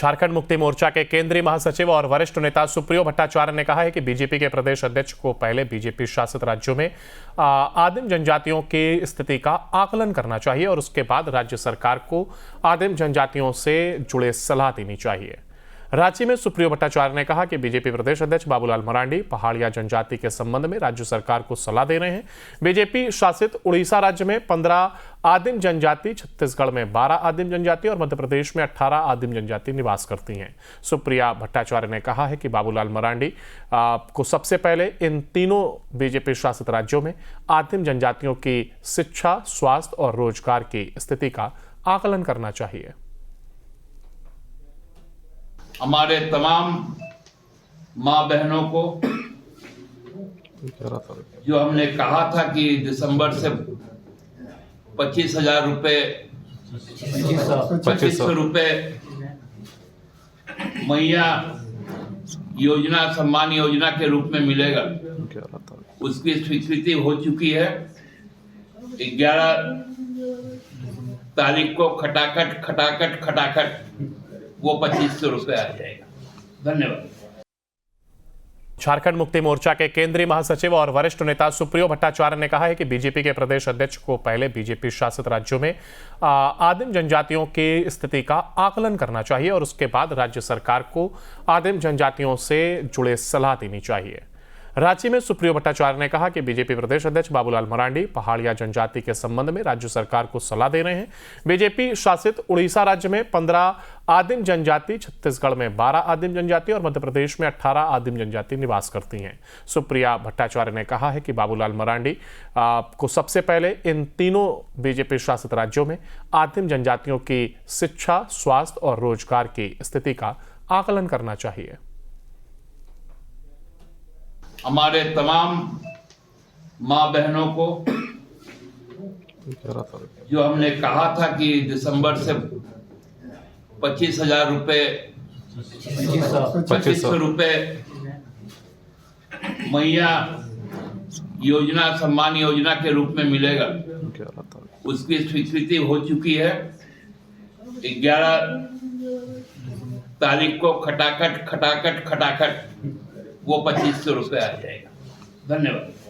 झारखंड मुक्ति मोर्चा के केंद्रीय महासचिव और वरिष्ठ नेता सुप्रियो भट्टाचार्य ने कहा है कि बीजेपी के प्रदेश अध्यक्ष को पहले बीजेपी शासित राज्यों में आदिम जनजातियों की स्थिति का आकलन करना चाहिए और उसके बाद राज्य सरकार को आदिम जनजातियों से जुड़े सलाह देनी चाहिए। रांची में सुप्रियो भट्टाचार्य ने कहा कि बीजेपी प्रदेश अध्यक्ष बाबूलाल मरांडी पहाड़िया जनजाति के संबंध में राज्य सरकार को सलाह दे रहे हैं। बीजेपी शासित उड़ीसा राज्य में 15 आदिम जनजाति, छत्तीसगढ़ में 12 आदिम जनजाति और मध्य प्रदेश में 18 आदिम जनजाति निवास करती हैं। सुप्रिया भट्टाचार्य ने कहा है कि बाबूलाल मरांडी को सबसे पहले इन तीनों बीजेपी शासित राज्यों में आदिम जनजातियों की शिक्षा, स्वास्थ्य और रोजगार की स्थिति का आकलन करना चाहिए। हमारे तमाम माँ बहनों को जो हमने कहा था कि दिसंबर से 25,000 रुपये 2500 रुपये मैया योजना, सम्मान योजना के रूप में मिलेगा, उसकी स्वीकृति हो चुकी है। 11 तारीख को खटाखट वो 2500 रुपये आ जाएगा। धन्यवाद। झारखंड मुक्ति मोर्चा के केंद्रीय महासचिव और वरिष्ठ नेता सुप्रियो भट्टाचार्य ने कहा है कि बीजेपी के प्रदेश अध्यक्ष को पहले बीजेपी शासित राज्यों में आदिम जनजातियों की स्थिति का आकलन करना चाहिए और उसके बाद राज्य सरकार को आदिम जनजातियों से जुड़े सलाह देनी चाहिए। रांची में सुप्रियो भट्टाचार्य ने कहा कि बीजेपी प्रदेश अध्यक्ष बाबूलाल मरांडी पहाड़िया जनजाति के संबंध में राज्य सरकार को सलाह दे रहे हैं। बीजेपी शासित उड़ीसा राज्य में 15 आदिम जनजाति, छत्तीसगढ़ में 12 आदिम जनजाति और मध्य प्रदेश में 18 आदिम जनजाति निवास करती हैं। सुप्रिया भट्टाचार्य ने कहा है कि बाबूलाल मरांडी को सबसे पहले इन तीनों बीजेपी शासित राज्यों में आदिम जनजातियों की शिक्षा, स्वास्थ्य और रोजगार की स्थिति का आकलन करना चाहिए। हमारे तमाम माँ बहनों को जो हमने कहा था कि दिसंबर से 25,000 रुपये 2500 रुपये मैया योजना, सम्मान योजना के रूप में मिलेगा, उसकी स्वीकृति हो चुकी है। 11 तारीख को खटाखट वो 2500 रुपये आ जाएगा। धन्यवाद।